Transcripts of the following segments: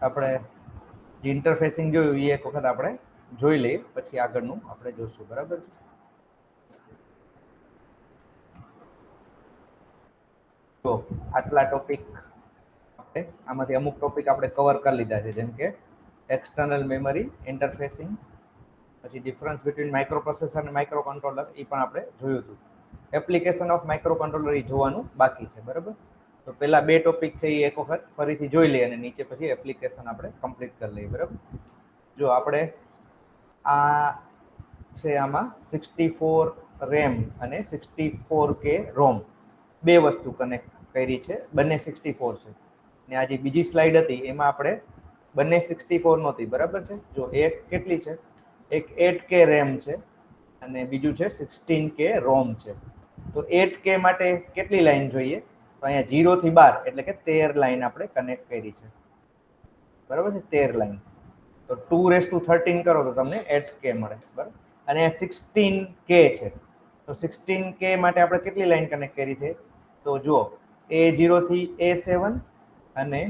આપણે જે ઇન્ટરફેસિંગ જોયું એ એક વખત આપણે જોઈ લઈએ, પછી આગળનું આપણે જોશું. બરાબર છે. તો આટલા ટોપિક આપણે આમાંથી અમુક ટોપિક આપણે કવર કરી લીધા છે, જેમ કે એક્સટર્નલ મેમરી, ઇન્ટરફેસિંગ, પછી ડિફરન્સ બિટવીન માઇક્રો પ્રોસેસર અને માઇક્રો કંટ્રોલર એ પણ આપણે જોયું હતું. એપ્લિકેશન ઓફ માઇક્રો કંટ્રોલર એ જોવાનું બાકી છે. બરાબર. તો પેલા બે ટોપિક છે એ એક વખત ફરીથી જોઈ લઈએ અને નીચે પછી એપ્લિકેશન આપણે કમ્પ્લીટ કરી લઈએ. બરાબર. જો આપણે આ છે આમાં 64 રેમ અને 64K રોમ બે વસ્તુ કનેક્ટ કરી છે. બંને 64 છે. ને આ જે બીજી સ્લાઇડ હતી એમાં આપણે બંને 64 નહોતી. બરાબર છે. જો એક કેટલી છે, એક 8K રેમ છે અને બીજું છે 16K રોમ છે. તો 8K માટે કેટલી લાઈન જોઈએ? તો અહીંયા 0 થી 12 એટલે કે 13 લાઈન આપણે કનેક્ટ કરી છે. બરાબર છે. 13 લાઈન. તો 2:13 કરો તો તમને 8K મળે. બરાબર. અને 16K છે. તો 16K માટે આપણે કેટલી લાઈન કનેક્ટ કરી છે? તો જુઓ, A0 થી A7 અને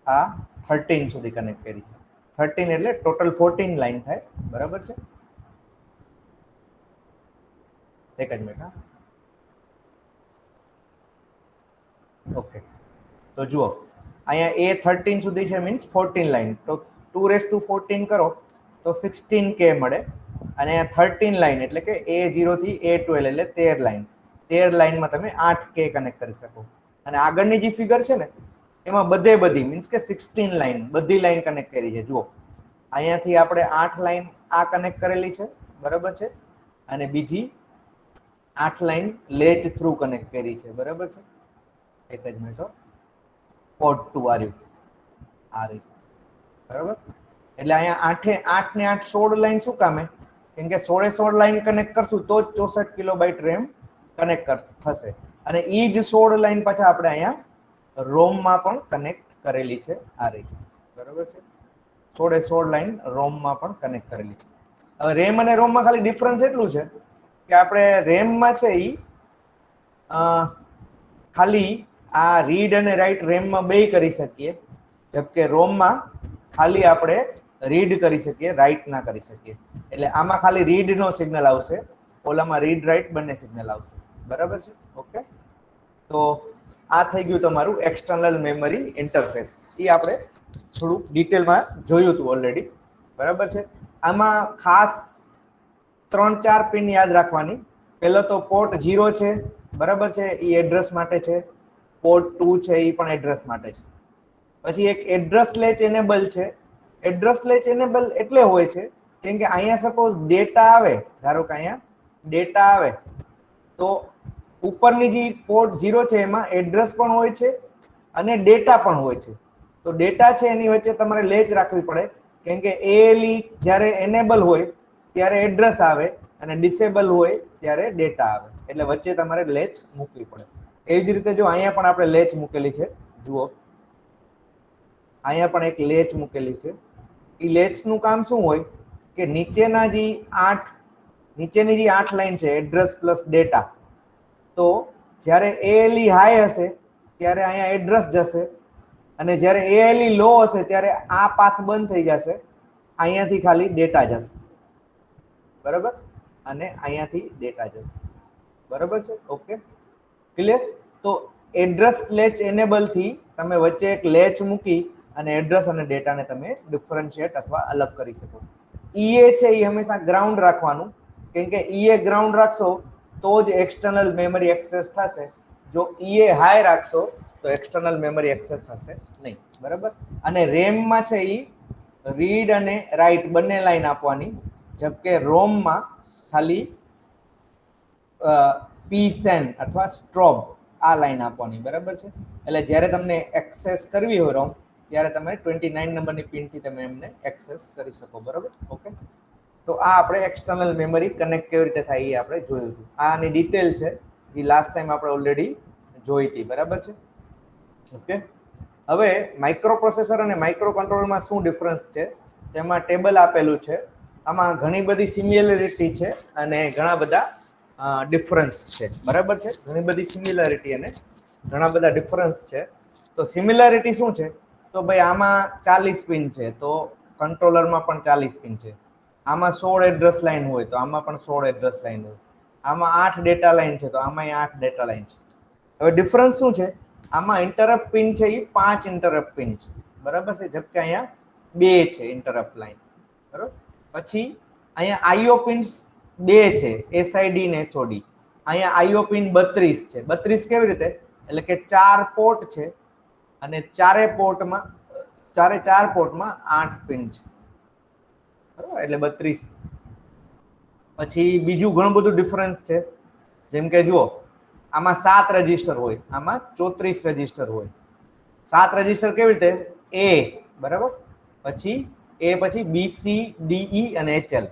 આ 13 સુધી કનેક્ટ કરી છે. 13 એટલે ટોટલ 14 લાઈન થાય. બરાબર છે. એક જ મિનિટ. ઓકે. તો જુઓ, અહીંયા A13 સુધી છે, મીન્સ 14 લાઈન. તો 2:14 કરો તો 16K મળે. અને 13 લાઈન એટલે કે A0 થી A12 એટલે 13 લાઈન. 13 લાઈનમાં તમે 8K કનેક્ટ કરી શકો. અને આગળની જે ફિગર છે ને એમાં બધી મીન્સ કે 16 લાઈન બધી લાઈન કનેક્ટ કરી છે. જુઓ, અહીંયાથી આપણે 8 લાઈન આ કનેક્ટ કરેલી છે. બરાબર છે. અને બીજી 8 લાઈન લેચ થ્રુ કનેક્ટ કરી છે. બરાબર છે. એક જ મિનિટ. પોર્ટ 2 આવ્યું આ રીતે. બરાબર. એટલે અહીંયા 8 ને 8 16 લાઈન શું કામે? કેમ કે 16 લાઈન કનેક્ટ કરશું તો જ 64 કિલોબાઇટ રેમ કનેક્ટ થશે. અને એ જ 16 લાઈન પાછા આપણે અહીંયા રોમમાં પણ કનેક્ટ કરેલી છે આ રહી. બરાબર છે. 16 લાઈન રોમમાં પણ કનેક્ટ કરેલી છે. હવે રેમ અને રોમમાં ખાલી ડિફરન્સ એટલું છે કે આપણે રેમમાં છે એ ખાલી આ રીડ અને રાઈટ રેમમાં બે કરી શકીએ, જબકે રોમમાં ખાલી આપણે રીડ કરી શકીએ, રાઈટ ના કરી શકીએ. એટલે આમાં ખાલી રીડ નો સિગ્નલ આવશે, ઓલામાં રીડ રાઈટ બંને સિગ્નલ આવશે. બરાબર છે. ઓકે. તો આ થઈ ગયું તમારું એક્સટર્નલ મેમરી ઇન્ટરફેસ. એ આપણે થોડુંક ડિટેલમાં જોયું હતું ઓલરેડી. બરાબર છે. આમાં ખાસ 3-4 પિન યાદ રાખવાની. પહેલો તો પોર્ટ 0 છે. બરાબર છે. એ એડ્રેસ માટે છે. પોર્ટ 2 છે એ પણ એડ્રેસ માટે છે. પછી એક એડ્રેસ લેચ એનેબલ છે. એડ્રેસ લેચ એનેબલ એટલે હોય છે કેમ કે અહીંયા સપોઝ ડેટા આવે, ધારો કે અહીંયા ડેટા આવે તો ઉપરની જે પોર્ટ 0 છે એમાં એડ્રેસ પણ હોય છે અને ડેટા પણ હોય છે. તો ડેટા છે એની વચ્ચે તમારે લેચ રાખવી પડે, કેમ કે ALE જ્યારે એનેબલ હોય ત્યારે એડ્રેસ આવે અને ડિસેબલ હોય ત્યારે ડેટા આવે. એટલે વચ્ચે તમારે લેચ મૂકવી પડે. એ જ રીતે જો અહીંયા પણ આપણે લેચ મૂકેલી છે. જુઓ, અહીંયા પણ એક લેચ મૂકેલી છે. એ લેચનું કામ શું હોય કે નીચેની જે 8 લાઈન છે એડ્રેસ પ્લસ ડેટા, તો જ્યારે ALE હાઈ હશે ત્યારે અહીંયા એડ્રેસ જશે અને જ્યારે ALE લો હશે ત્યારે આ પાથ બંધ થઈ જશે, અહીંયાથી ખાલી ડેટા જશે. બરાબર. અને અહીંયાથી ડેટા જશે. બરાબર છે. Okay, clear. તો એડ્રેસ લેચ એનેબલ થી તમે વચ્ચે એક લેચ મૂકી અને એડ્રેસ અને ડેટાને તમે ડિફરન્શિએટ અથવા અલગ કરી શકો. EA છે એ હંમેશા ગ્રાઉન્ડ રાખવાનું, કેમ કે EA ગ્રાઉન્ડ રાખશો તો જ એક્સટર્નલ મેમરી એક્સેસ થશે. જો EA હાઈ રાખશો તો એક્સટર્નલ મેમરી એક્સેસ થશે નહીં. બરાબર. અને રેમમાં છે એ રીડ અને રાઈટ બંને લાઈન આપવાની, જબકે રોમમાં ખાલી PSEN અથવા સ્ટ્રોબ આ લાઈન આપવાની. બરાબર છે. એટલે જ્યારે તમને એક્સેસ કરવી હોય રોમ ત્યારે તમે 29 નંબરની પિનથી તમે એમને એક્સેસ કરી શકો. બરાબર. ઓકે. તો આ આપણે એક્સટર્નલ મેમરી કનેક્ટ કેવી રીતે થાય એ આપણે જોયું હતું. આની ડિટેલ છે જે લાસ્ટ ટાઈમ આપણે ઓલરેડી જોઈ હતી. બરાબર છે. ઓકે. હવે માઇક્રો પ્રોસેસર અને માઇક્રો કંટ્રોલરમાં શું ડિફરન્સ છે તેમાં ટેબલ આપેલું છે. આમાં ઘણી બધી સિમિલરિટી છે અને ઘણા બધા ડિફરન્સ છે. બરાબર છે. ઘણી બધી સિમિલરિટી અને ઘણા બધા ડિફરન્સ છે. તો સિમિલરિટી શું છે? તો તો ભાઈ આમાં 40 પિન છે તો કંટ્રોલરમાં પણ 40 પિન છે. આમાં 16 એડ્રેસ લાઇન હોય તો આમાં પણ 16 એડ્રેસ લાઇન હોય. આમાં 8 ડેટા લાઇન છે તો આમાં 8 ડેટા લાઇન છે. હવે ડિફરન્સ શું છે? આમાં ઇન્ટરપ્ટ પિન છે એ 5 ઇન્ટરપ્ટ પિન છે, બરાબર છે, જબકે અહીંયા 2 છે ઇન્ટરપ્ટ લાઇન, બરાબર. પછી અહીંયા આઈઓ પિન્સ 2 છે, એસઆઈડી ને એસઓડી. અહીંયા આઈઓ પિન 32 છે. 32 કેવી રીતે? એટલે કે 4 પોર્ટ છે અને ચારે પોર્ટમાં 8 પિન છે, બરાબર, એટલે 32. પછી બીજું ઘણું બધું ડિફરન્સ છે, જેમ કે જુઓ આમાં 7 રજીસ્ટર હોય, આમાં 34 રજીસ્ટર હોય. 7 રજીસ્ટર કેવી રીતે? એ, બરાબર, પછી એ, પછી બી, સી, ડી, ઈ અને એચએલ,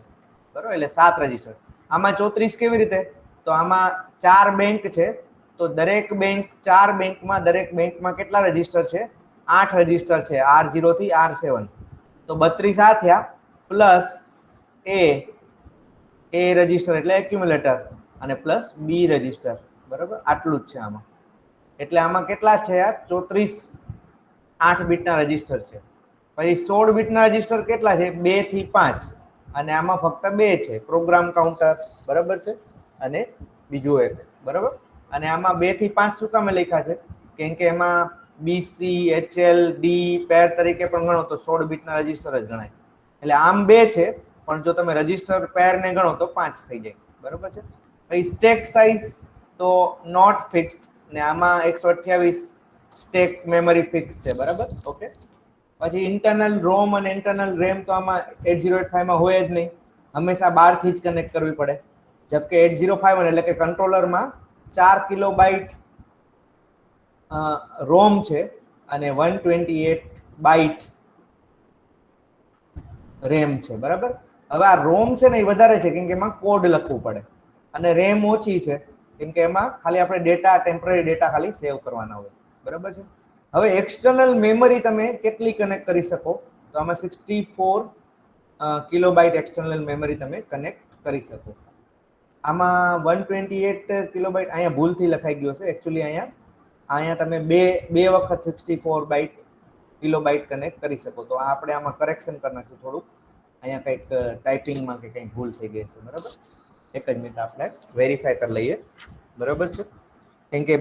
બરાબર, એટલે 7 રજીસ્ટર. આમાં 34 કેવી રીતે? તો આમાં 4 બેંક છે તો દરેક બેંક 4 બેંકમાં દરેક બેંકમાં કેટલા રજીસ્ટર છે? 8 રજીસ્ટર છે, R0 થી R7. તો 32 આ થયા પ્લસ એ રજીસ્ટર એટલે એક્યુમ્યુલેટર અને પ્લસ બી રજીસ્ટર, બરાબર, આટલું જ છે આમાં. એટલે આમાં કેટલા છે? 34 8 બીટના રજીસ્ટર છે. પછી 16 બીટના રજીસ્ટર કેટલા છે? 2 થી 5 અને આમાં ફક્ત 2 છે, પ્રોગ્રામ કાઉન્ટર, બરાબર છે, અને બીજું એક, બરાબર. અને આમાં 2 થી 5 શું કામે લખ્યા છે? કેમ કે એમાં બીસી, એચએલ, ડી પેર તરીકે પણ ગણો તો 16 બીટના રજીસ્ટર જ ગણાય. એટલે આમ 2 છે પણ જો તમે રજીસ્ટર પેર ને ગણો તો 5 થઈ જાય, બરાબર છે. પછી સ્ટેક સાઇઝ તો નોટ ફિક્સ્ડ ને આમાં 128 સ્ટેક મેમરી ફિક્સ છે, બરાબર, ઓકે. પછી ઇન્ટરનલ રોમ અને ઇન્ટરનલ રેમ તો આમાં 8085 માં હોય જ નહીં, હંમેશા બહારથી જ કનેક્ટ કરવી પડે. જબકે 8051 એટલે કે કંટ્રોલરમાં 4 કિલોબાઇટ રોમ છે અને 128 બાઇટ રેમ છે, બરાબર. હવે આ રોમ છે ને એ વધારે છે કેમ કે એમાં કોડ લખવું પડે અને રેમ ઓછી છે કેમ કે એમાં ખાલી આપણે ડેટા, ટેમ્પરરી ડેટા ખાલી સેવ કરવાના હોય, બરાબર છે. હવે એક્સટર્નલ મેમરી તમે કેટલી કનેક્ટ કરી શકો? તો આમાં 64 કિલોબાઇટ એક્સટર્નલ મેમરી તમે કનેક્ટ કરી શકો. આમાં 128 કિલોબાઇટ અહીંયા ભૂલથી લખાઈ ગયો છે, એકચ્યુઅલી અહીંયા તમે બે વખત 64 બાઇટ કિલોબાઇટ કનેક્ટ કરી શકો. તો આપણે આમાં કરેક્શન કરી નાખ્યું થોડુંક, અહીંયા કંઈક ટાઈપિંગમાં કે કંઈક ભૂલ થઈ ગઈ છે, બરાબર. એક જ મિનિટ આપણે વેરીફાઈ કરી લઈએ, બરાબર છે. કેમ કે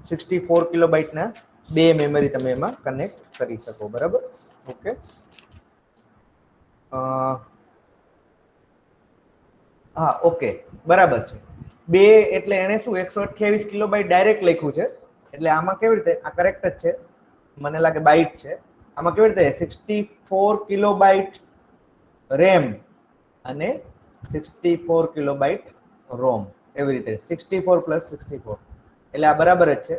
64 કિલોબાઇટના 2 મેમરી તમે એમાં કનેક્ટ કરી શકો, બરાબર, ઓકે. હા, ઓકે, બરાબર છે. 2 એટલે એને શું 128 કિલોબાઇટ ડાયરેક્ટ લખ્યું છે, એટલે આમાં કેવી રીતે? આ કરેક્ટ જ છે, મને લાગે બાઇટ છે. આમાં કેવી રીતે? 64 કિલોબાઇટ રેમ અને 64 કિલોબાઇટ રોમ, એવી રીતે 64 પ્લસ 64, એટલે આ બરાબર જ છે,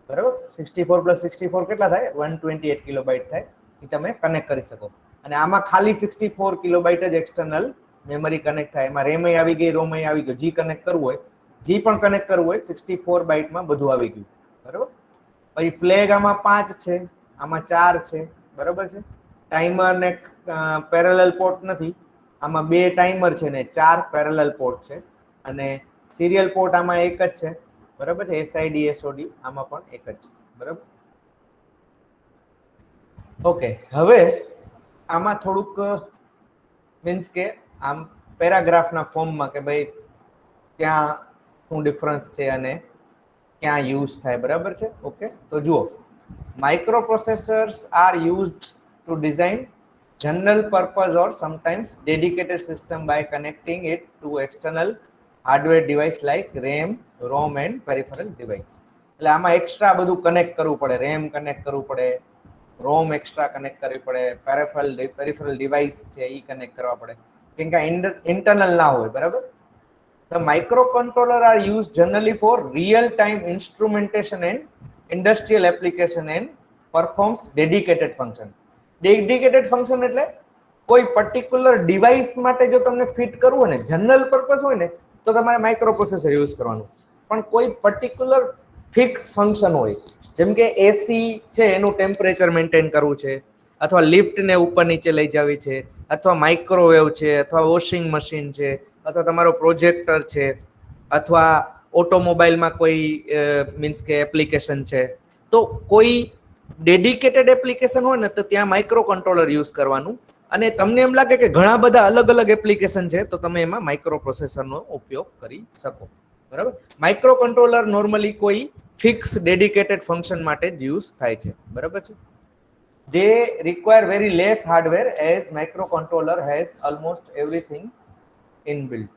બરાબર. 64 પ્લસ 64 કેટલા થાય? 128 કિલોબાઇટ થાય, એ તમે કનેક્ટ કરી શકો. અને આમાં ખાલી 64 કિલોબાઇટ જ એક્સટર્નલ મેમરી કનેક્ટ થાય. એમાં રેમ આવી ગઈ, રોમ આવી ગયો, જી કનેક્ટ કરવું હોય, જી પણ કનેક્ટ કરવું હોય 64 બાઇટમાં બધું આવી ગયું, બરાબર. પછી ફ્લેગ આમાં 5 છે, આમાં 4 છે, બરાબર છે. ટાઈમર ને પેરેલલ પોર્ટ નથી, આમાં 2 ટાઈમર છે ને 4 પેરેલલ પોર્ટ છે અને સિરિયલ પોર્ટ આમાં એક જ છે, બરાબર છે. એસઆઈડી, એસઓડી આમાં પણ એક જ છે, બરાબર, ઓકે. હવે આમાં થોડુંક મીન્સ કે આમ પેરાગ્રાફના ફોર્મમાં કે ભાઈ ક્યાં શું ડિફરન્સ છે અને ક્યાં યુઝ થાય, બરાબર છે, ઓકે. તો જુઓ, microprocessors are used to design general purpose or sometimes dedicated system by connecting it to external hardware device like RAM, ROM and peripheral device. એટલે આમાં એક્સ્ટ્રા બધું કનેક્ટ કરવું પડે, રેમ કનેક્ટ કરવું પડે, રોમ એક્સ્ટ્રા કનેક્ટ કરવી પડે, પેરિફરલ ડિવાઇસ છે એ કનેક્ટ કરવા પડે કેમ કે ઇન્ટરનલ ના હોય, બરાબર. The microcontroller are used generally for real-time instrumentation and industrial application and performs dedicated function. Dedicated function એટલે કોઈ પર્ટિક્યુલર ડિવાઇસ માટે જો તમને ફિટ કરવું હોય ને, જનરલ પર્પસ હોય ને તો તમારે માઇક્રોપ્રોસેસર યુઝ કરવાનું. પણ કોઈ પર્ટિક્યુલર ફિક્સ ફંક્શન હોય, જેમ કે એસી છે એનું ટેમ્પરેચર મેન્ટેન કરવું છે, અથવા લિફ્ટને ઉપર નીચે લઈ જવી છે, અથવા માઇક્રોવેવ છે, અથવા વોશિંગ મશીન છે, અથવા તમારો પ્રોજેક્ટર છે, અથવા ઓટોમોબાઈલમાં કોઈ મીન્સ કે એપ્લિકેશન છે, તો કોઈ ડેડિકેટેડ એપ્લિકેશન હોય ને તો ત્યાં માઇક્રો કંટ્રોલર યુઝ કરવાનું, અને તમને એમ લાગે કે ઘણા બધા અલગ અલગ એપ્લિકેશન છે તો તમે એમાં માઇક્રો પ્રોસેસરનો ઉપયોગ કરી શકો. બરાબર. માઇક્રો કંટ્રોલર નોર્મલી કોઈ ફિક્સ ડેડિકેટેડ ફંક્શન માટે જ યુઝ થાય છે. બરાબર છે. They require very less hardware as microcontroller has almost everything inbuilt.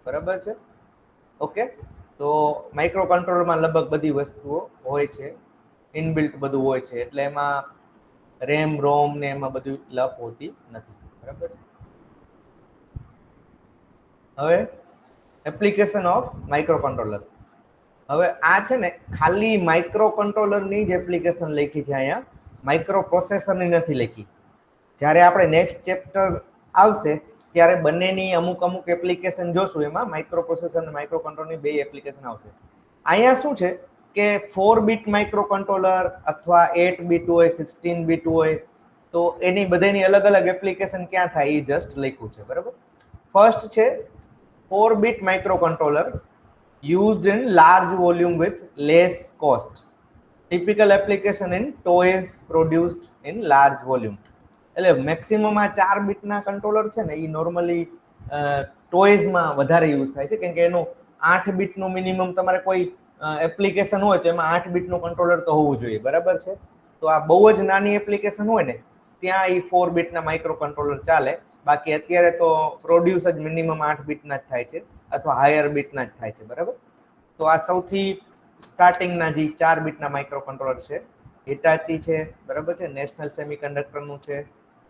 બરાબર છે. ઓકે, તો માઇક્રો કંટ્રોલરમાં લગભગ બધી વસ્તુઓ હોય છે, ઇનબિલ્ટ બધું હોય છે, એટલે એમાં રેમ રોમ ને એમાં બધું લપ હોતી નથી. બરાબર છે. હવે એપ્લિકેશન ઓફ માઇક્રો કંટ્રોલર. હવે આ છે ને ખાલી માઇક્રો કંટ્રોલરની જ એપ્લિકેશન લખી છે, અહીંયા માઇક્રો પ્રોસેસરની નથી લખી. જ્યારે આપણે નેક્સ્ટ ચેપ્ટર આવશે ત્યારે બંનેની અમુક અમુક એપ્લિકેશન જોશું, એમાં માઇક્રો પ્રોસેસર અને માઇક્રો કંટ્રોલરની બે એપ્લિકેશન આવશે. અહીંયા શું છે કે 4 બીટ માઇક્રો કંટ્રોલર અથવા 8 બીટ હોય, 16 બીટ હોય, તો એની બધાની અલગ અલગ એપ્લિકેશન ક્યાં થાય એ જસ્ટ લખ્યું છે. બરાબર. ફર્સ્ટ છે 4 bit micro controller used in large volume with less cost. Typical application in toys produced in large volume. એટલે મેક્સિમમ આ 4 બીટના કંટ્રોલર છે ને એ નોર્મલી ટોયઝમાં વધારે યુઝ થાય છે, કેમ કે એનું 8 બીટનું મિનિમમ તમારે કોઈ એપ્લિકેશન હોય તો એમાં 8 બીટનું કંટ્રોલર તો હોવું જોઈએ. બરાબર છે. તો આ બહુ જ નાની એપ્લિકેશન હોય ને ત્યાં એ 4 બીટના માઇક્રો કંટ્રોલર ચાલે. બાકી અત્યારે તો પ્રોડ્યુસ જ મિનિમમ 8 બીટના જ થાય છે અથવા હાયર બીટના જ થાય છે. બરાબર. તો આ સૌથી સ્ટાર્ટિંગના જે 4 બીટના માઇક્રો કંટ્રોલર છે, હિટાચી છે. બરાબર છે. નેશનલ સેમિકન્ડક્ટરનું છે,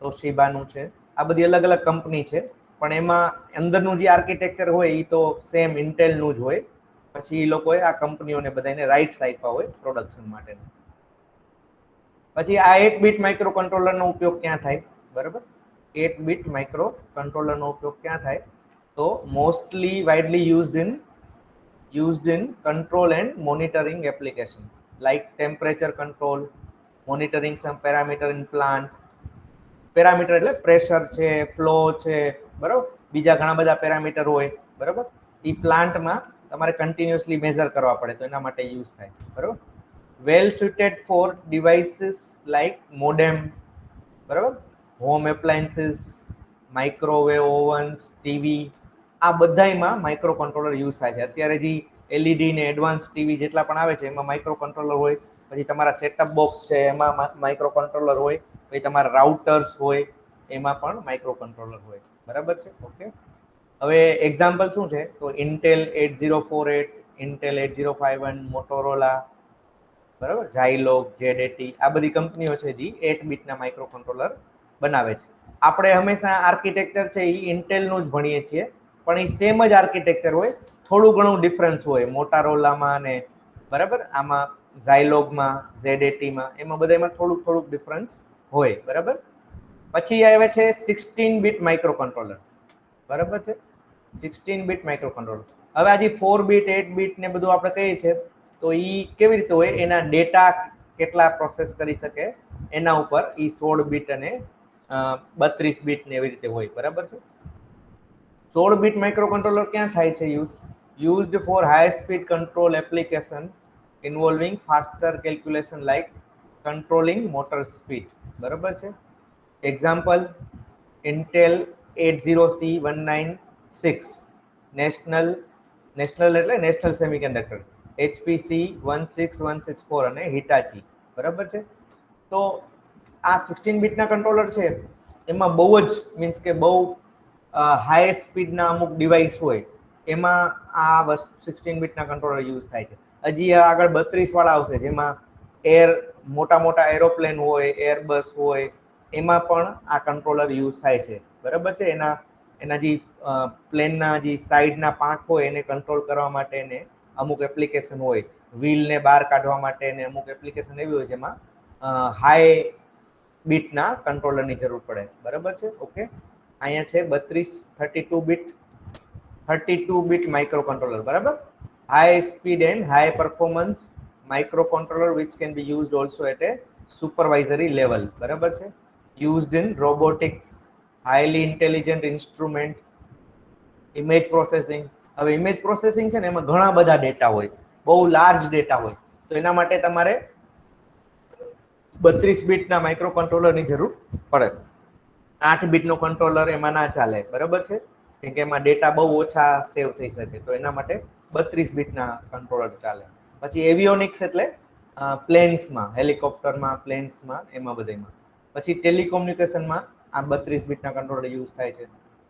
તોશિબાનું છે. આ બધી અલગ અલગ કંપની છે, પણ એમાં અંદરનું જે આર્કિટેક્ચર હોય એ તો સેમ ઇન્ટેલનું જ હોય. પછી એ લોકોએ આ કંપનીઓને બધાને રાઇટ્સ આપ્યા હોય પ્રોડક્શન માટે. પછી આ 8 બીટ માઇક્રો કંટ્રોલરનો ઉપયોગ ક્યાં થાય? બરાબર. 8 બીટ માઇક્રો કંટ્રોલરનો ઉપયોગ ક્યાં થાય? તો mostly widely used in control and monitoring application like temperature control, monitoring some parameter in plant. Parameter એટલે પ્રેશર છે, ફ્લો છે, બરાબર, બીજા ઘણા બધા પેરામીટર હોય. બરાબર. એ પ્લાન્ટમાં તમારે કન્ટિન્યુઅસલી મેઝર કરવા પડે તો એના માટે યુઝ થાય. બરાબર. Well suited for devices like modem, બરાબર, home appliances, microwave ovens, TV, આ બધામાં માઇક્રો કંટ્રોલર યુઝ થાય છે. અત્યારે જે એલઈડી ને એડવાન્સ ટીવી જેટલા પણ આવે છે એમાં માઇક્રો કંટ્રોલર હોય. પછી તમારા સેટઅપ બોક્સ છે એમાં માઇક્રો કંટ્રોલર હોય. પછી તમારા રાઉટર્સ હોય એમાં પણ માઇક્રો કંટ્રોલર હોય. બરાબર છે. ઓકે, હવે એક્ઝામ્પલ શું છે તો ઇન્ટેલ 8048, ઇન્ટેલ 8051, મોટોરોલા, બરાબર, ઝાયલોગ, જેડએટી, આ બધી કંપનીઓ છે જે 8 બીટના માઇક્રો કંટ્રોલર બનાવે છે. આપણે હંમેશા આર્કિટેક્ચર છે એ ઇન્ટેલનું જ ભણીએ છીએ, પણ એ સેમ જ આર્કિટેક્ચર હોય, થોડું ઘણું ડિફરન્સ હોય મોટારોલામાં ને, બરાબર, આમાં ઝાયલોગમાં, ઝેડએટીમાં, એમાં બધામાં થોડુંક થોડુંક ડિફરન્સ હોય. બરાબર. પછી આવે છે 16 બીટ માઇક્રો કંટ્રોલર. બરાબર છે. 16 બીટ માઇક્રો કંટ્રોલર. હવે આ જે 4 બીટ 8 બીટ ને બધું આપણે કહીએ છીએ તો એ કેવી રીતે હોય, એના ડેટા કેટલા પ્રોસેસ કરી શકે એના ઉપર એ 16 બીટ અને 32 બીટ ને એવી રીતે હોય. બરાબર છે. 16 બીટ માઇક્રો કંટ્રોલર ક્યાં થાય છે used for high speed control application involving faster calculation like controlling motor speed. બરાબર છે. એક્ઝામ્પલ ઇન્ટેલ 80C196, નેશનલ એટલે નેશનલ સેમિકન્ડક્ટર, HPC 16164 અને હિટાચી. બરાબર છે. તો આ 16 બીટના કંટ્રોલર છે એમાં બહુ જ મીન્સ કે બહુ હાઈ સ્પીડના અમુક ડિવાઇસ હોય એમાં આ 16 બીટના કંટ્રોલર યુઝ થાય છે. હજી આગળ 32 વાળા આવશે જેમાં મોટા મોટા એરોપ્લેન હોય, એરબસ હોય, એમાં પણ આ કંટ્રોલર યુઝ થાય છે. બરાબર છે. એના જે પ્લેનના જે સાઈડના પાંખ હોય એને કંટ્રોલ કરવા માટે ને અમુક એપ્લિકેશન હોય, વ્હીલને બહાર કાઢવા માટે ને અમુક એપ્લિકેશન એવી હોય જેમાં હાઈ બીટના કંટ્રોલરની જરૂર પડે. બરાબર છે. ઓકે, અહીંયા છે 32 બીટ માઇક્રો કંટ્રોલર. બરાબર. High speed and high performance micro controller which can be used also at a supervisory level. બરાબર છે. Used in robotics, highly intelligent instrument, image processing. હવે ઇમેજ પ્રોસેસિંગ છે ને એમાં ઘણા બધા ડેટા હોય, બહુ લાર્જ ડેટા હોય, તો એના માટે તમારે 32 બીટના માઇક્રો કંટ્રોલરની જરૂર પડે. 8 બીટનો કંટ્રોલર એમાં ના ચાલે, બરાબર છે, કેમ કે એમાં ડેટા બહુ ઓછા સેવ થઈ શકે, તો એના માટે 32 બીટના કંટ્રોલર ચાલે. પછી એવિયોનિક્સ એટલે પ્લેન્સમાં, હેલિકોપ્ટરમાં, પ્લેન્સમાં, એમાં બધામાં. પછી ટેલિકોમ્યુનિકેશનમાં આ 32 બીટના કંટ્રોલર યુઝ થાય છે.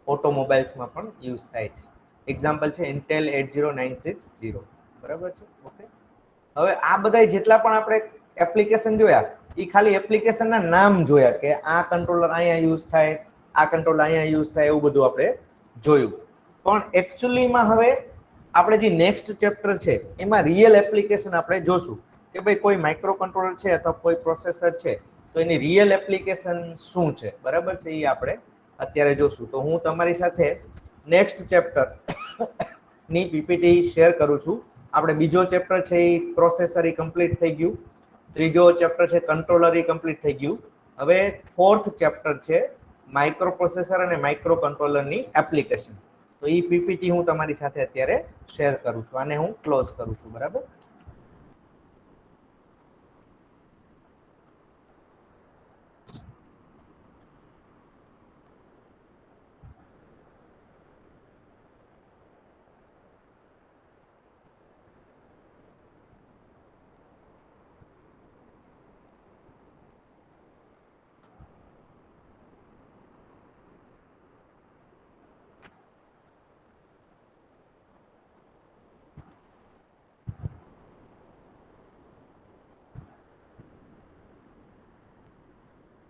ઓટોમોબાઈલ્સમાં પણ યુઝ થાય છે. એક્ઝામ્પલ છે ઇન્ટેલ 80960, બરાબર છે. ઓકે, હવે આ બધા જેટલા પણ આપણે એપ્લિકેશન જોયા, એ ખાલી એપ્લિકેશનના નામ જોયા કે આ કંટ્રોલર અહીંયા યુઝ થાય, આ કંટ્રોલર અહીંયા યુઝ થાય, એવું બધું આપણે જોયું. પણ એકચ્યુઅલીમાં હવે આપણે જે નેક્સ્ટ ચેપ્ટર છે એમાં રિયલ એપ્લિકેશન આપણે જોશું કે ભાઈ કોઈ માઇક્રો કંટ્રોલર છે અથવા કોઈ પ્રોસેસર છે તો એની રિયલ એપ્લિકેશન શું છે, બરાબર છે, એ આપણે અત્યારે જોશું. તો હું તમારી સાથે નેક્સ્ટ ચેપ્ટર ની પીપીટી શેર કરું છું. આપણે બીજો ચેપ્ટર છે એ પ્રોસેસર એ કમ્પ્લીટ થઈ ગયું, ત્રીજો ચેપ્ટર છે કંટ્રોલર એ કમ્પ્લીટ થઈ ગયું. હવે ફોર્થ ચેપ્ટર છે માઇક્રો પ્રોસેસર અને માઇક્રો કંટ્રોલરની એપ્લિકેશન. તો એ પીપીટી હું તમારી સાથે અત્યારે શેર કરું છું, આને હું ક્લોઝ કરું છું, બરાબર.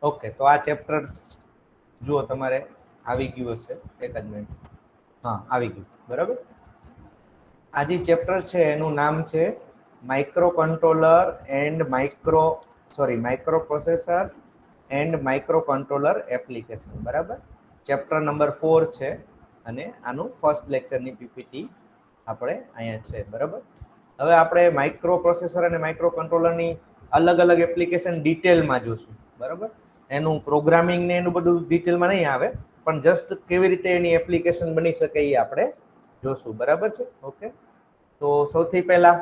ઓકે, તો આ ચેપ્ટર જુઓ તમારે આવી ગયું હશે, એક જ મિનિટ. હા, આવી ગયું, બરાબર. આ જે ચેપ્ટર છે એનું નામ છે micro controller and micro processor and micro controller application, બરાબર. ચેપ્ટર નંબર 4 છે અને આનું ફર્સ્ટ લેક્ચરની પીપીટી આપણે અહીંયા છે, બરાબર. હવે આપણે માઇક્રો પ્રોસેસર અને માઇક્રો કંટ્રોલરની અલગ અલગ એપ્લિકેશન ડિટેલમાં જોશું, બરાબર. એનું પ્રોગ્રામિંગ ને એનું બધું ડિટેલમાં નહીં આવે, પણ જસ્ટ કેવી રીતે એની એપ્લિકેશન બની શકે એ આપણે જોશું, બરાબર છે. ઓકે, તો સૌથી પહેલા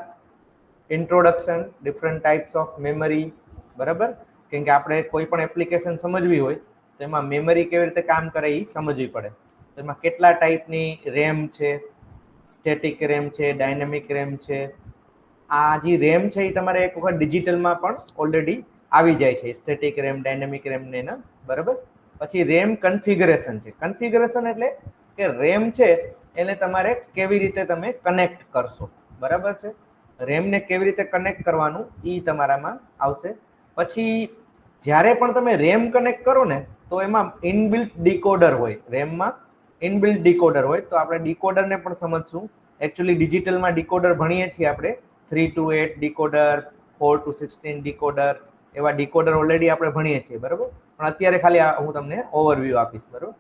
introduction, different types of memory, બરાબર. કેમ કે આપણે કોઈ પણ એપ્લિકેશન સમજવી હોય તો એમાં મેમરી કેવી રીતે કામ કરે એ સમજવી પડે. તો એમાં કેટલા ટાઈપની રેમ છે, સ્ટેટિક રેમ છે, ડાયનેમિક રેમ છે. આ જે રેમ છે એ તમારે એક વખત ડિજિટલમાં પણ ઓલરેડી આવી જાય છે, સ્ટેટિક રેમ, ડાયનેમિક રેમ ને એના, બરાબર. પછી રેમ કન્ફિગરેશન છે. કન્ફિગરેશન એટલે કે રેમ છે એને તમારે કેવી રીતે તમે કનેક્ટ કરશો, બરાબર છે. રેમને કેવી રીતે કનેક્ટ કરવાનું એ તમારામાં આવશે. પછી જ્યારે પણ તમે રેમ કનેક્ટ કરો ને તો એમાં ઇનબિલ્ટ ડીકોડર હોય, રેમમાં ઇનબિલ્ટ ડીકોડર હોય. તો આપણે ડીકોડરને પણ સમજશું. એકચ્યુઅલી ડિજિટલમાં ડીકોડર ભણીએ છીએ આપણે, 3 to 8 ડીકોડર, 4 to 16 ડીકોડર, એવા ડીકોડર ઓલરેડી આપણે ભણીએ છીએ, બરાબર. પણ અત્યારે ખાલી હું તમને ઓવરવ્યૂ આપીશ, બરાબર.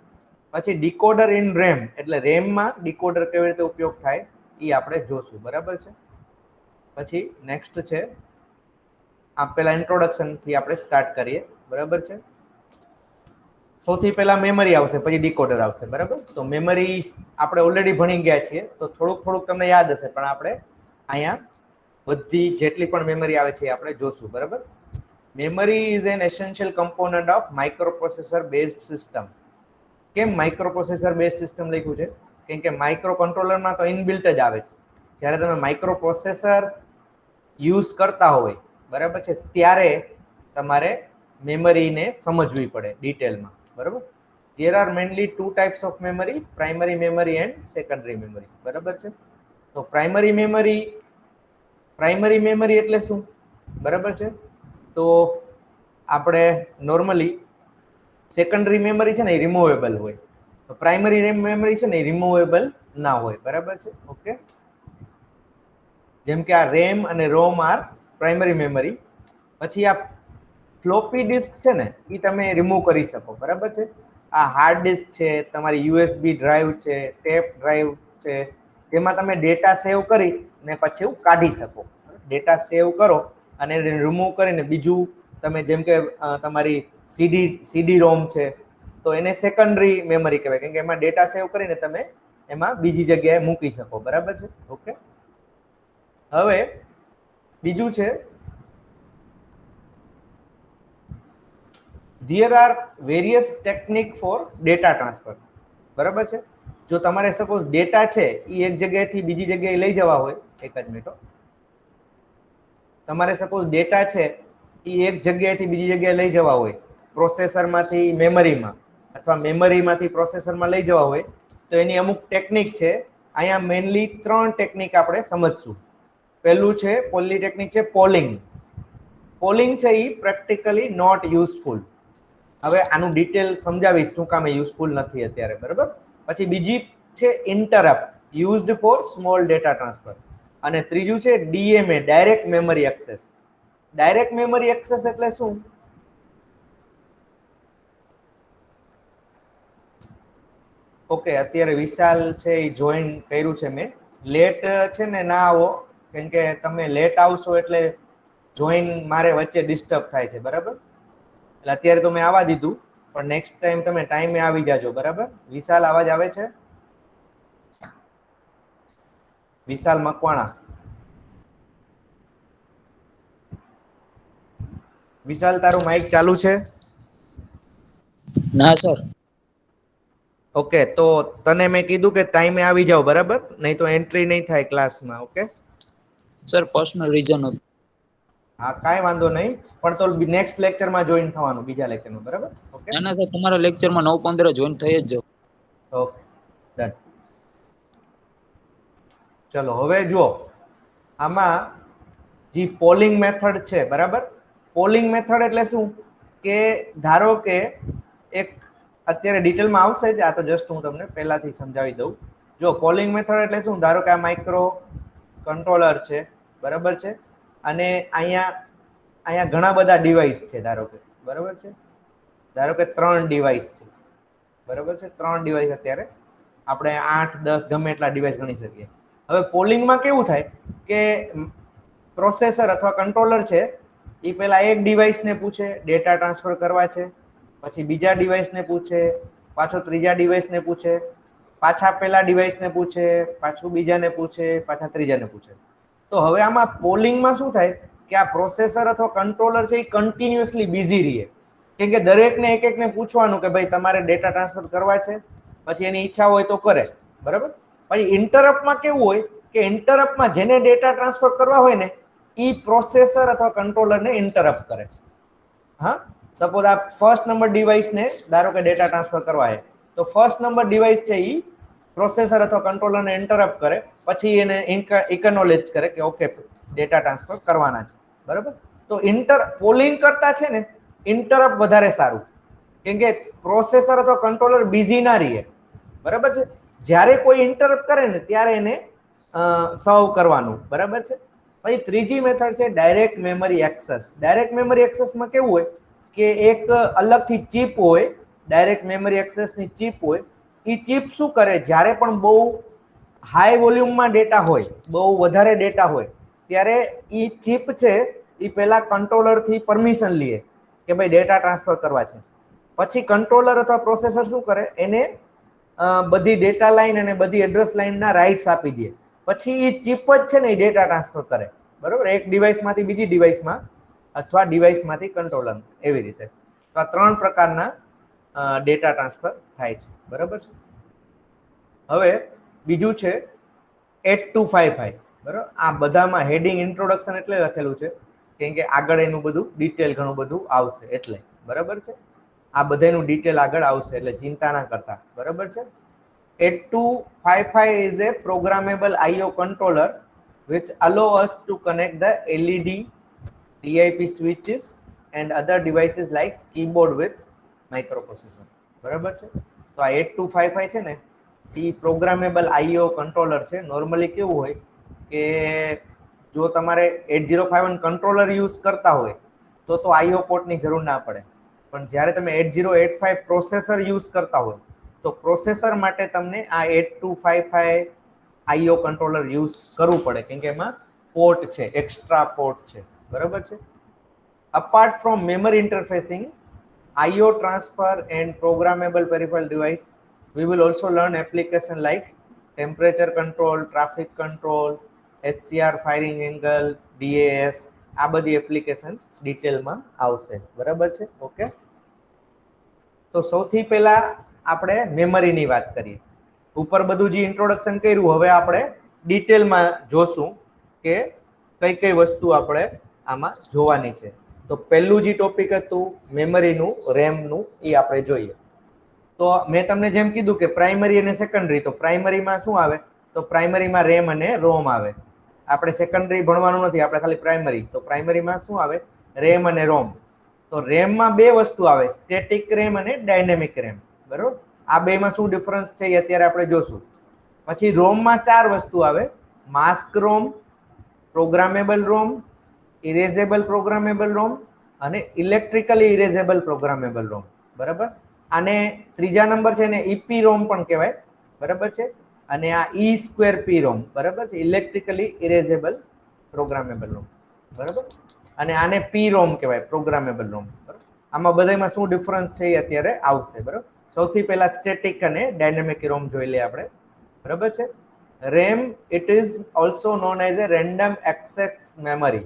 પછી ડીકોડર ઇન રેમ એટલે રેમમાં ડીકોડર કેવી રીતે ઉપયોગ થાય એ આપણે જોશું, બરાબર છે. પછી નેક્સ્ટ છે, આ પેલા ઇન્ટ્રોડક્શનથી આપણે સ્ટાર્ટ કરીએ, બરાબર છે. સૌથી પહેલા મેમરી આવશે, પછી ડીકોડર આવશે, બરાબર. તો મેમરી આપણે ઓલરેડી ભણી ગયા છીએ, તો થોડુંક તમને યાદ હશે, પણ આપણે અહીંયા બધી જેટલી પણ મેમરી આવે છે એ આપણે જોશું, બરાબર. Memory is an essential component of microprocessor based system. કેમ માઇક્રોપ્રોસેસર બેઝ સિસ્ટમ લખ્યું છે? કેમ કે માઇક્રો કંટ્રોલરમાં તો ઇનબિલ્ટ જ આવે છે. જ્યારે તમે માઇક્રોપ્રોસેસર યુઝ કરતા હોય, બરાબર છે, ત્યારે તમારે મેમરીને સમજવી પડે ડિટેલમાં, બરાબર. There are mainly 2 types of memory, primary memory and secondary memory, બરાબર છે. તો પ્રાઇમરી મેમરી એટલે શું, બરાબર છે. તો આપણે નોર્મલી સેકન્ડરી મેમરી છે ને એ રિમૂવેબલ હોય, તો પ્રાઇમરી મેમરી છે ને એ રિમૂવેબલ ના હોય, બરાબર છે. ઓકે, જેમ કે આ રેમ અને રોમ આર પ્રાઇમરી મેમરી. પછી આ ફ્લોપી ડિસ્ક છે ને એ તમે રિમૂવ કરી શકો, બરાબર છે. આ હાર્ડ ડિસ્ક છે, તમારી યુએસબી ડ્રાઈવ છે, ટેપ ડ્રાઈવ છે, જેમાં તમે ડેટા સેવ કરી ને પછી કાઢી શકો. ડેટા સેવ કરો અને રિમૂવ કરીને બીજું તમે, જેમ કે તમારી સીડી રોમ છે, તો એને સેકન્ડરી મેમરી કહેવાય, કેમ કે એમાં ડેટા સેવ કરીને તમે એમાં બીજી જગ્યાએ મૂકી શકો, બરાબર છે. ઓકે, હવે બીજું છે there are various technique for data transfer. બરાબર છે. જો તમારે સપોઝ ડેટા છે એ એક જગ્યાએથી બીજી જગ્યાએ લઈ જવા હોય, એક જ મિનિટ, તમારે સપોઝ ડેટા છે એ એક જગ્યાએથી બીજી જગ્યાએ લઈ જવા હોય, પ્રોસેસરમાંથી મેમરીમાં અથવા મેમરીમાંથી પ્રોસેસરમાં લઈ જવા હોય, તો એની અમુક ટેકનિક છે. અહીંયા મેઇનલી 3 ટેકનિક આપણે સમજશું. પહેલું છે પોલિટેકનિક છે પોલિંગ. પોલિંગ છે એ પ્રેક્ટિકલી નોટ યુઝફુલ. હવે આનું ડિટેલ સમજાવીશ શું કામ યુઝફુલ નથી અત્યારે, બરાબર. પછી બીજી છે interrupt, used four small data transfer. અને ત્રીજું છે ડીએમએ, ડાયરેક્ટ મેમરી એક્સેસ. ડાયરેક્ટ મેમરી એક્સેસ એટલે શું? ઓકે, અત્યારે વિશાલ છે એ જોઈન કર્યું છે મેં. લેટ છે ને ના આવો, કેમ કે તમે લેટ આવશો એટલે જોઈન મારે વચ્ચે ડિસ્ટર્બ થાય છે, બરાબર. એટલે અત્યારે તો મેં આવવા દીધું, પણ નેક્સ્ટ ટાઈમ તમે ટાઈમે આવી જાજો, બરાબર. વિશાલ, અવાજ આવે છે? વિશાલ મકવાણા. વિશાલ, તારું માઇક ચાલુ છે? ના સર. ઓકે, તો તને મેં કીધું કે ટાઈમે આવી જાવ, બરાબર, નહીં તો એન્ટ્રી નહીં થાય ક્લાસમાં. ઓકે સર, પર્સનલ રીઝન હતું. હા, કાંઈ વાંધો નહીં, પણ તો નેક્સ્ટ લેક્ચરમાં જોઈન થવાનું, બીજા લેક્ચરમાં, બરાબર. ઓકે. ના સર, તમારા લેક્ચરમાં 9:15 જોઈન થઈ જ જાવ. Okay, done. ચલો હવે જુઓ, આમાં જે પોલિંગ મેથડ છે, બરાબર. પોલિંગ મેથડ એટલે શું? કે ધારો કે એક, અત્યારે ડિટેલમાં આવશે જ, આ તો જસ્ટ હું તમને પહેલાથી સમજાવી દઉં. જો પોલિંગ મેથડ એટલે શું? ધારો કે આ માઇક્રો કંટ્રોલર છે, બરાબર છે, અને અહીંયા ઘણા બધા ડિવાઇસ છે, ધારો કે, બરાબર છે. ધારો કે 3 ડિવાઇસ છે, બરાબર છે. 3 ડિવાઇસ, અત્યારે આપણે 8, 10 ગમે એટલા ડિવાઇસ ગણી શકીએ. હવે પોલિંગમાં કેવું થાય કે પ્રોસેસર અથવા કંટ્રોલર છે એ પહેલા એક ડિવાઇસને પૂછે ડેટા ટ્રાન્સફર કરવા છે, પછી બીજા ડિવાઇસને પૂછે, પાછો ત્રીજા ડિવાઇસને પૂછે, પાછા પહેલા ડિવાઇસને પૂછે, પાછું બીજાને પૂછે, પાછા ત્રીજાને પૂછે. તો હવે આમાં પોલિંગમાં શું થાય કે આ પ્રોસેસર અથવા કંટ્રોલર છે એ કન્ટિન્યુઅસલી બિઝી રહે, કેમ કે દરેકને એક એકને પૂછવાનું કે ભાઈ તમારે ડેટા ટ્રાન્સફર કરવા છે, પછી એની ઈચ્છા હોય તો કરે, બરાબર. પછી ઇન્ટરપ્ટમાં કેવું હોય કે ઇન્ટરપ્ટમાં જેને ડેટા ટ્રાન્સફર કરવા હોય ને એ પ્રોસેસર અથવા કંટ્રોલરને ઇન્ટરપ્ટ કરે. હા, સપોઝ આ ફર્સ્ટ નંબર ડિવાઇસને ધારો કે ડેટા ટ્રાન્સફર કરવા છે, તો ફર્સ્ટ નંબર ડિવાઇસ છે એ પ્રોસેસર અથવા કંટ્રોલરને ઇન્ટરપ્ટ કરે, પછી એને એકનોલેજ કરે કે ઓકે ડેટા ટ્રાન્સફર કરવાના છે, બરાબર. તો પોલિંગ કરતા છે ને ઇન્ટરપ્ટ વધારે સારું, કેમ કે પ્રોસેસર અથવા કંટ્રોલર બિઝી ના રહે, બરાબર છે. જ્યારે કોઈ ઇન્ટરપ્ટ કરે ને ત્યારે એને સર્વ કરવાનું, બરાબર છે. પછી ત્રીજી મેથડ છે ડાયરેક્ટ મેમરી એક્સેસ. ડાયરેક્ટ મેમરી એક્સેસમાં કેવું હોય કે એક અલગથી ચિપ હોય, ડાયરેક્ટ મેમરી એક્સેસની ચિપ હોય. એ ચિપ શું કરે, જ્યારે પણ બહુ હાઈ વોલ્યુમમાં ડેટા હોય, બહુ વધારે ડેટા હોય, ત્યારે એ ચિપ છે એ પહેલા કંટ્રોલરથી પરમિશન લે કે ભાઈ ડેટા ટ્રાન્સફર કરવા છે. પછી કંટ્રોલર અથવા પ્રોસેસર શું કરે, એને બધી ડેટા લાઈન અને બધી એડ્રેસ લાઈનના રાઇટ્સ આપી દે. પછી એ ચિપ જ છે ને એ ડેટા ટ્રાન્સફર કરે, બરાબર, એક ડિવાઇસમાંથી બીજી ડિવાઇસમાં અથવા ડિવાઇસમાંથી કંટ્રોલર, એવી રીતે. તો આ 3 પ્રકારના ડેટા ટ્રાન્સફર થાય છે, બરાબર છે. હવે બીજું છે 8255, બરાબર. આ બધામાં હેડિંગ ઇન્ટ્રોડક્શન એટલે લખેલું છે કેમ કે આગળ એનું બધું ડિટેલ ઘણું બધું આવશે એટલે, બરાબર છે. આ બધાનું ડિટેલ આગળ આવશે એટલે ચિંતા ના કરતા, બરાબર છે. 8255 is a programmable IO controller which allow us to connect the LED, DIP switches and other devices like keyboard with microprocessor, બરાબર છે. તો આ 8255 છે ને એ પ્રોગ્રામેબલ IO કંટ્રોલર છે. નોર્મલી કેવું હોય કે જો તમારે 8051 કંટ્રોલર યુઝ કરતા હોય તો IO પોર્ટની જરૂર ના પડે, પણ જ્યારે તમે 8085 પ્રોસેસર યુઝ કરતા હોય તો પ્રોસેસર માટે તમને આ 8255 IO કંટ્રોલર યુઝ કરવું પડે, કેમ કે એમાં પોર્ટ છે, એક્સ્ટ્રા પોર્ટ છે, બરાબર છે. Apart from memory interfacing, IO transfer and programmable peripheral device, we will also learn application like temperature control, traffic control, HCR firing angle, DAS. આ બધી એપ્લિકેશન ડિટેલમાં આવશે, બરાબર છે. ઓકે, તો સૌથી પહેલા આપણે મેમરીની વાત કરીએ. ઉપર બધું જે ઇન્ટ્રોડક્શન કર્યું, હવે આપણે ડિટેલમાં જોશું કે કઈ કઈ વસ્તુ આપણે આમાં જોવાની છે. તો પહેલું જે ટોપિક હતું મેમરીનું, રેમનું, એ આપણે જોઈએ. તો મેં તમને જેમ કીધું કે પ્રાઇમરી અને સેકન્ડરી, તો પ્રાઇમરીમાં શું આવે? તો પ્રાઇમરીમાં રેમ અને રોમ આવે. આપણે સેકન્ડરી ભણવાનું નથી, આપણે ખાલી પ્રાઇમરી. તો પ્રાઇમરીમાં શું આવે? રેમ અને રોમ. તો રેમમાં બે વસ્તુ આવે, સ્ટેટિક રેમ અને ડાયનેમિક રેમ. બરોબર? આ બેમાં શું ડિફરન્સ છે એ અત્યારે આપણે જોશું. પછી રોમમાં ચાર વસ્તુ આવે, માસ્ક રોમ, પ્રોગ્રામેબલ રોમ, ઇરેઝેબલ પ્રોગ્રામેબલ રોમ અને ઇલેક્ટ્રિકલી ઇરેઝેબલ પ્રોગ્રામેબલ રોમ. બરાબર? આને ત્રીજા નંબર છે એને ઈપી રોમ પણ કહેવાય. બરાબર છે? અને આ ઈ સ્ક્વેર પી રોમ. બરાબર છે? ઇલેક્ટ્રિકલી ઇરેઝેબલ પ્રોગ્રામેબલ રોમ. બરાબર? અને આને પી રોમ કહેવાય, પ્રોગ્રામેબલ રોમ. આમાં બધામાં શું ડિફરન્સ છે એ અત્યારે આવશે. બરાબર? સૌથી પહેલા સ્ટેટિક અને ડાયનેમિક રોમ જોઈ લઈએ આપણે. બરાબર છે? RAM, it is also known as a random access memory.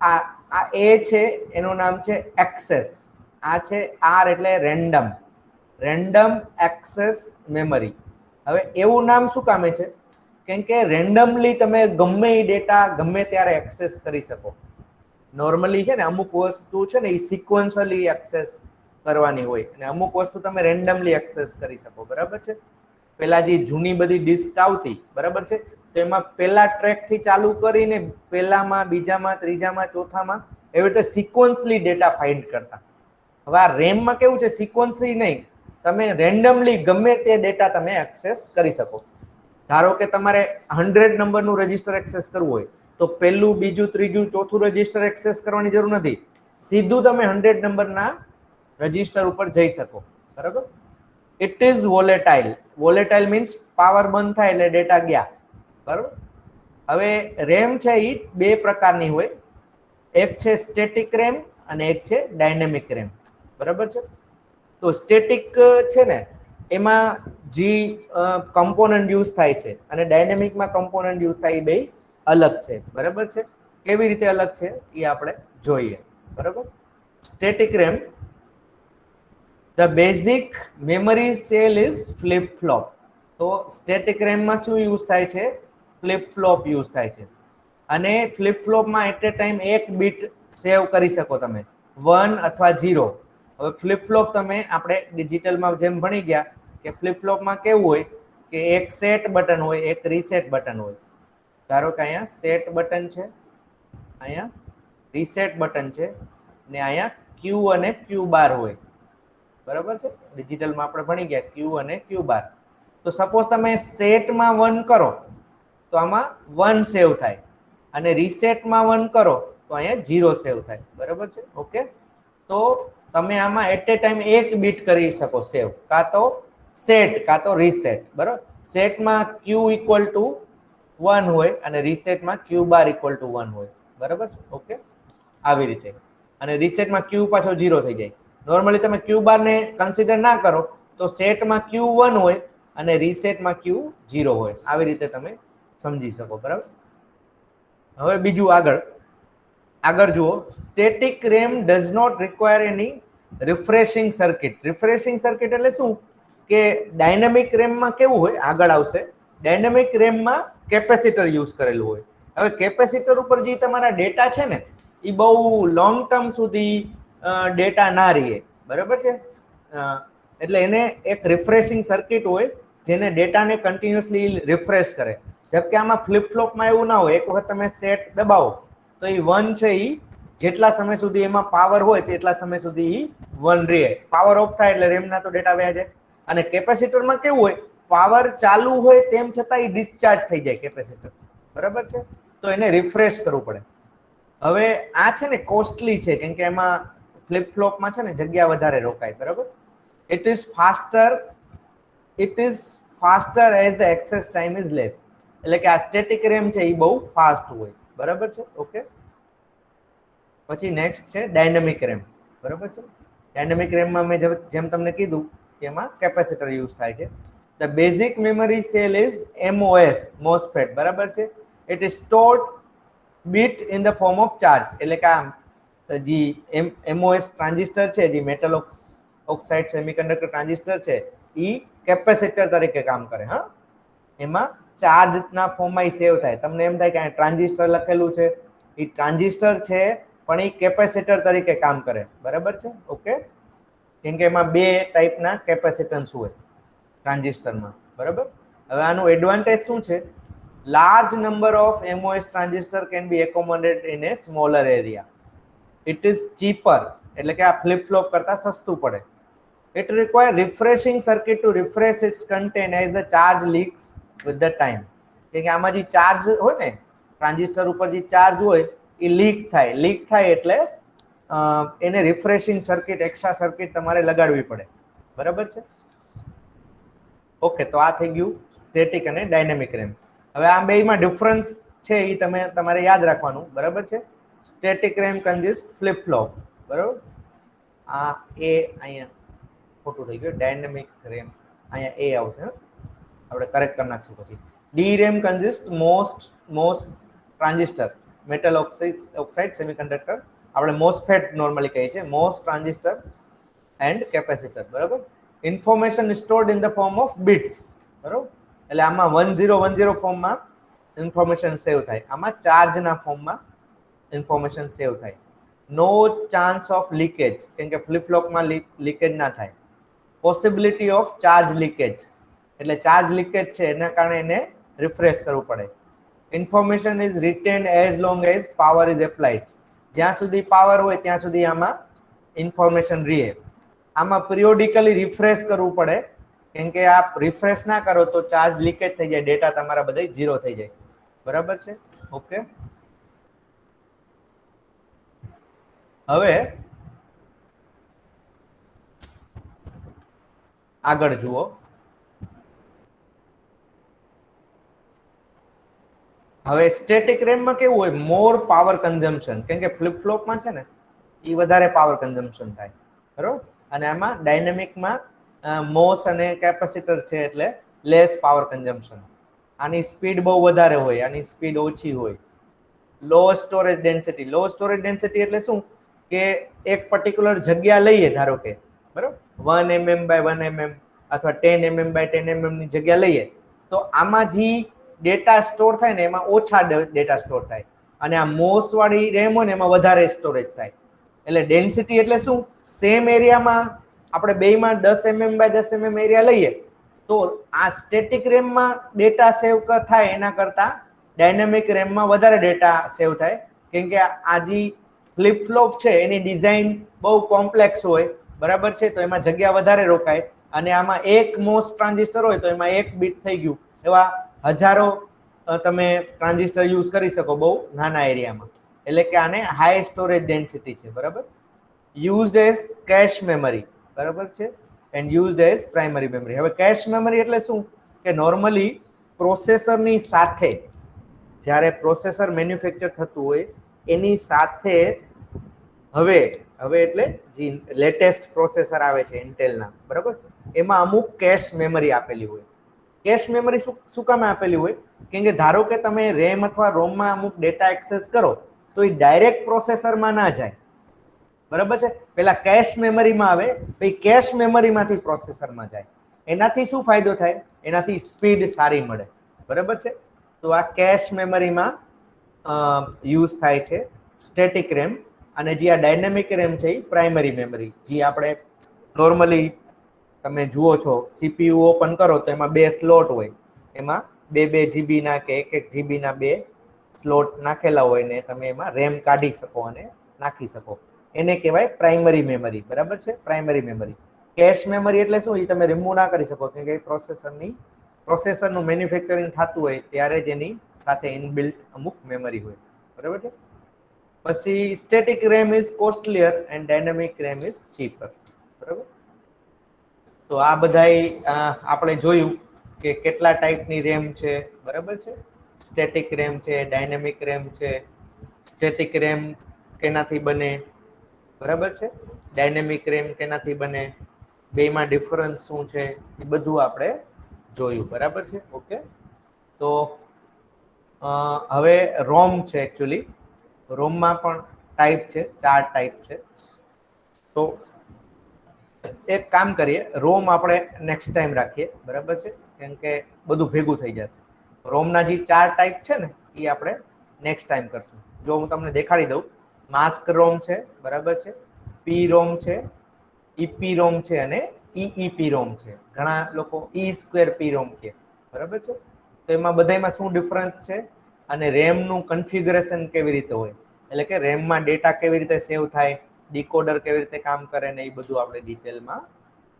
આ એ છે, એનું નામ છે એક્સેસ. આ છે આર એટલે રેન્ડમ, રેન્ડમ એક્સેસ મેમરી. હવે એવું નામ શું કામે છે? કેમ કે રેન્ડમલી તમે ગમે એ ડેટા ગમે ત્યારે એક્સેસ કરી શકો. નોર્મલી છે ને અમુક વસ્તુ છે ને એ સિક્વન્શલી એક્સેસ કરવાની હોય, અને અમુક વસ્તુ તમે રેન્ડમલી એક્સેસ કરી શકો. બરાબર છે? પેલા જે જૂની બધી ડિસ્ક આવતી, બરાબર છે, તો એમાં પેલા ટ્રેક થી ચાલુ કરીને પેલામાં, બીજામાં, ત્રીજામાં, ચોથામાં એવી રીતે સિક્વન્સલી ડેટા ફાઇન્ડ કરતા. હવે આ રેમમાં કેવું છે? સિક્વન્સલી નહીં, તમે રેન્ડમલી ગમે તે ડેટા તમે એક્સેસ કરી શકો. ધારો કે તમારે 100 નંબરનું રજિસ્ટર એક્સેસ કરવું હોય, તો પહેલું, બીજું, ત્રીજું, ચોથું રજિસ્ટર એક્સેસ કરવાની જરૂર નથી. સીધું તમે 100 નંબરના રજિસ્ટર ઉપર જઈ શકો. બરાબર? It is volatile. Volatile means power બંધ થાય એટલે ડેટા ગયા. બરાબર? હવે રેમ છે એ બે પ્રકારની હોય, એક છે સ્ટેટિક રેમ અને એક છે ડાયનેમિક રેમ. બરાબર છે? તો સ્ટેટિક છે ને એમાં જે કમ્પોનન્ટ યુઝ થાય છે અને ડાયનેમિકમાં કમ્પોનન્ટ યુઝ થાય એ બે અલગ છે. બરાબર છે? કેવી રીતે અલગ છે એ આપણે જોઈએ. બરાબર? Static RAM, the basic memory cell is flip flop. તો સ્ટેટિક રેમમાં શું યુઝ થાય છે? ફ્લિપ ફ્લોપ યુઝ થાય છે. અને ફ્લિપ ફ્લોપમાં એટ એ ટાઈમ એક બીટ સેવ કરી શકો તમે, 1 અથવા 0. હવે ફ્લિપ ફ્લોપ તમે આપણે ડિજિટલમાં જેમ ભણી ગયા કે ફ્લિપ ફ્લોપમાં કેવું હોય કે એક સેટ બટન હોય, એક રીસેટ બટન હોય. ધારો કે અહીંયા સેટ બટન છે, અહીંયા રીસેટ બટન છે, ને અહીંયા ક્યુ અને ક્યુ બાર હોય. બરાબર છે? ડિજિટલમાં આપણે ભણી ગયા ક્યુ અને ક્યુ બાર. તો સપોઝ તમે સેટમાં 1 કરો તો આમાં 1 સેવ થાય, અને રીસેટમાં 1 કરો તો અહીંયા 0 સેવ થાય. બરાબર છે? ઓકે. તો તમે આમાં એટ એ ટાઈમ એક બીટ કરી શકો સેવ, કાં તો સેટ કાં તો રીસેટ. બરાબર? સેટમાં ક્યુ ઇક્વલ ટુ 1 હોય અને રીસેટમાં ક્યુ બાર ઇક્વલ ટુ 1 હોય. બરાબર છે? ઓકે. આવી રીતે. અને રીસેટમાં ક્યુ પાછો 0 થઈ જાય. નોર્મલી તમે ક્યુ બાર ને કન્સિડર ના કરો તો સેટમાં ક્યુ 1 હોય અને રીસેટમાં ક્યુ 0 હોય. આવી રીતે તમે સમજી શકો. બરાબર? હવે બીજું આગળ જુઓ. Static RAM does not require any refreshing circuit. Refreshing circuit એટલે શું? કે ડાયનેમિક રેમમાં કેવું હોય, આગળ આવશે, ડાયનેમિક રેમમાં કેપેસિટર યુઝ કરેલું હોય. હવે કેપેસિટર ઉપર જે તમારા ડેટા છે ને એ બહુ લોંગ ટર્મ સુધી ડેટા ના રહે. બરાબર છે? એટલે એને એક રિફ્રેશિંગ સર્કિટ હોય જેને ડેટાને કન્ટિન્યુઅસલી રિફ્રેશ કરે. જબકે આમાં ફ્લિપ ફ્લોપમાં એવું ના હોય. એક વખત તમે સેટ દબાવો તો એ 1 છે એ જેટલા સમય સુધી એમાં પાવર હોય તેટલા સમય સુધી એ 1 રહે. પાવર ઓફ થાય એટલે રેમના તો ડેટા વયા જાય. અને કેપેસિટરમાં કેવું હોય, પાવર ચાલુ હોય તેમ છતાં એ ડિસ્ચાર્જ થઈ જાય કેપેસિટર. બરાબર છે? તો એને રિફ્રેશ કરવું પડે. હવે આ છે ને કોસ્ટલી છે, કેમ કે એમાં ફ્લિપ ફ્લોપમાં છે ને જગ્યા વધારે રોકાય. બરાબર? It is faster as the access time is less. એટલે કે આ સ્ટેટિક રેમ છે એ બહુ ફાસ્ટ હોય. બરાબર છે? ઓકે. પછી નેક્સ્ટ છે ડાયનેમિક રેમ. બરાબર છે? ડાયનેમિક રેમમાં મેં જેમ તમને કીધું કે એમાં કેપેસિટર યુઝ થાય છે. The basic memory cell is MOS, MOSFET. બરાબર છે? It is stored bit in the form of charge. એટલે કે આ જે MOS ટ્રાન્ઝિસ્ટર છે, જે મેટલ ઓક્સાઇડ સેમિકન્ડક્ટર ટ્રાન્ઝિસ્ટર છે એ કેપેસિટર તરીકે કામ કરે. હા, એમાં ચાર્જના ફોર્મમાં સેવ થાય. તમને એમ થાય કે આ ટ્રાન્ઝિસ્ટર લખેલું છે, એ ટ્રાન્ઝિસ્ટર છે પણ એ કેપેસિટર તરીકે કામ કરે. બરાબર છે? ઓકે, કેમ કે એમાં બે ટાઈપના કેપેસિટન્સ હોય ટ્રાન્ઝિસ્ટરમાં. બરાબર, હવે આનું એડવાન્ટેજ શું છે? Large number of MOS transistor can be accommodated in a smaller area. It is cheaper, એટલે કે આ ફ્લિપ ફ્લોપ કરતા સસ્તું પડે. It requires refreshing circuit to refresh its content as the charge leaks with the time. કે આમાં જે charge હોય ને, ટ્રાન્ઝિસ્ટર ઉપર જે ચાર્જ હોય એ લીક થાય. લીક થાય એટલે એને રિફ્રેશિંગ સર્કિટ, એક્સ્ટ્રા સર્કિટ તમારે લગાડવી પડે. બરાબર છે? ઓકે, તો આ થઈ ગયું સ્ટેટિક અને ડાયનેમિક રેમ. હવે આ બેમાં ડિફરન્સ છે એ તમારે યાદ રાખવાનું. બરાબર છે? Static RAM consist flip flop. બરાબર, આ એ અહીંયા ખોટું થઈ ગયું. ડાયનેમિક રેમ અહીંયા એ આવશે, આપણે કરેક્ટ કરી નાખશું પછી. D RAM consist most transistor, metal oxide semiconductor, આપણે મોસ્ફેટ નોર્મલી કહીએ છીએ, મોસ્ટ ટ્રાન્ઝિસ્ટર એન્ડ કેપેસિટર. બરાબર, information stored in the form of bits. બરાબર, એટલે આમાં 1010 ફોર્મમાં ઇન્ફોર્મેશન સેવ થાય, આમાં ચાર્જના ફોર્મમાં ઇન્ફોર્મેશન સેવ થાય. નો ચાન્સ ઓફ લીકેજ, કેમ કે ફ્લિપ ફ્લોપમાં લીકેજ ના થાય. પોસિબિલિટી ઓફ ચાર્જ લીકેજ, એટલે ચાર્જ લીકેજ છે એના કારણે એને રિફ્રેશ કરવું પડે. Information is retained as long as power is applied. જ્યાં સુધી પાવર હોય ત્યાં સુધી આમાં ઇન્ફોર્મેશન રહે. આમાં પિરિયોડિકલી રિફ્રેશ કરવું પડે, કેમ કે આપ રિફ્રેશ ના કરો તો ચાર્જ લીકેજ થઈ જાય, ડેટા તમારા બધા ઝીરો થઈ જાય. બરાબર છે? ઓકે, હવે આગળ જુઓ. હવે સ્ટેટિક રેમમાં કેવું હોય? મોર પાવર કન્ઝમ્પશન, કેમ કે ફ્લિપ ફ્લોપમાં છે ને એ વધારે પાવર કન્ઝમ્પશન થાય. બરોબર, અને આમાં ડાયનેમિકમાં મોસ અને કેપેસિટર છે એટલે લેસ પાવર કન્ઝમ્પશન. આની સ્પીડ બહુ વધારે હોય, આની સ્પીડ ઓછી હોય. લો સ્ટોરેજ ડેન્સિટી. લો સ્ટોરેજ ડેન્સિટી એટલે શું? કે એક પર્ટિક્યુલર જગ્યા લઈએ, ધારો કે બરોબર 1 mm by 1 mm અથવા 10 mm by 10 mm ની જગ્યા લઈએ, તો આમાં જે ડેટા સ્ટોર થાય ને એમાં ઓછા ડેટા સ્ટોર થાય, અને આ મોસ વાળી રેમ હોય ને એમાં વધારે સ્ટોરેજ થાય. એટલે ડેન્સિટી એટલે શું? સેમ એરિયામાં આપણે બેયમાં 10 mm by 10 mm એરિયા લઈએ તો આ સ્ટેટિક રેમમાં ડેટા સેવ થાય એના કરતા ડાયનેમિક રેમમાં વધારે ડેટા સેવ થાય, કેમ કે આ જે ફ્લિપ ફ્લોપ છે એની ડિઝાઇન બહુ કોમ્પ્લેક્સ હોય. બરાબર છે? તો એમાં જગ્યા વધારે રોકાય, અને આમાં એક મોસ ટ્રાન્ઝિસ્ટર હોય તો એમાં એક બીટ થઈ ગયું, એવા હજારો તમે ટ્રાન્ઝિસ્ટર યુઝ કરી શકો બહુ નાના એરિયામાં. એટલે કે આને હાઈ સ્ટોરેજ ડેન્સિટી છે. બરાબર, યુઝડ એઝ કેશ મેમરી. બરાબર છે? And used as primary memory. હવે કેશ મેમરી એટલે શું? કે નોર્મલી પ્રોસેસરની સાથે, જ્યારે પ્રોસેસર મેન્યુફેક્ચર થતું હોય એની સાથે હવે એટલે જે લેટેસ્ટ પ્રોસેસર આવે છે ઇન્ટેલના, બરાબર, એમાં અમુક કેશ મેમરી આપેલી હોય. કેશ મેમરી શું કામ આપેલી હોય? કેમ કે ધારો કે તમે રેમ અથવા રોમમાં અમુક ડેટા એક્સેસ કરો તો એ ડાયરેક્ટ પ્રોસેસરમાં ના જાય. બરાબર છે? પેલા કેશ મેમરીમાં આવે તો એ કેશ મેમરીમાંથી પ્રોસેસરમાં જાય. એનાથી શું ફાયદો થાય? એનાથી સ્પીડ સારી મળે. બરાબર છે? તો આ કેશ મેમરીમાં યુઝ થાય છે સ્ટેટિક રેમ. અને જે આ ડાયનેમિક રેમ છે એ પ્રાઇમરી મેમરી, જે આપણે નોર્મલી તમે જુઓ છો સીપીયુ ઓપન કરો તો એમાં 2 સ્લોટ હોય, એમાં 2 GB ના કે 1 GB ના 2 સ્લોટ નાખેલા હોય ને તમે એમાં રેમ કાઢી શકો અને નાખી શકો. એને કહેવાય પ્રાઇમરી મેમરી. બરાબર છે? Primary memory. કેશ મેમરી એટલે શું? એ તમે રિમૂવ ના કરી શકો, કે પ્રોસેસરનું મેન્યુફેક્ચરિંગ થતું હોય ત્યારે જ એની સાથે ઇનબિલ્ટ અમુક મેમરી હોય. બરાબર છે? પછી static RAM is costlier and dynamic RAM is cheaper. બરાબર, તો આ બધાય આપણે જોયું કે કેટલા ટાઈપની રેમ છે. બરાબર છે? સ્ટેટિક રેમ છે, ડાયનેમિક રેમ છે. સ્ટેટિક રેમ કેનાથી બને? બરાબર છે? ડાયનેમિક રેમ કેનાથી બને? બેમાં ડિફરન્સ શું છે? એ બધું આપણે જોયું. બરાબર છે? ઓકે, તો હવે રોમ છે. એકચ્યુઅલી રોમમાં પણ ટાઈપ છે, 4 ટાઈપ છે. તો એક કામ કરીએ, રોમ આપણે નેક્સ્ટ ટાઈમ રાખીએ, બરાબર છે, કેમ કે બધું ભેગું થઈ જશે. રોમના જે 4 ટાઈપ છે ને એ આપણે નેક્સ્ટ ટાઈમ કરશું. જો હું તમને દેખાડી દઉં, માસ્ક રોમ છે, બરાબર છે, પી રોમ છે, ઈપી રોમ છે અને ઈઈપી રોમ છે. ઘણા લોકો ઈ સ્ક્વેર પી રોમ કહે, બરાબર છે. તો એમાં બધામાં શું ડિફરન્સ છે અને રેમનું કન્ફિગરેશન કેવી રીતે હોય, એટલે કે રેમમાં ડેટા કેવી રીતે સેવ થાય, ડીકોડર કેવી રીતે કામ કરે ને એ બધું આપણે ડિટેલમાં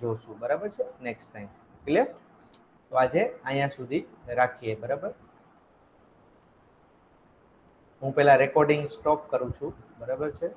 જોશું, બરાબર છે, નેક્સ્ટ ટાઈમ. ક્લિયર? તો આજે અહીંયા સુધી રાખીએ, બરાબર. હું પહેલા રેકોર્ડિંગ સ્ટોપ કરું છું, બરાબર છે.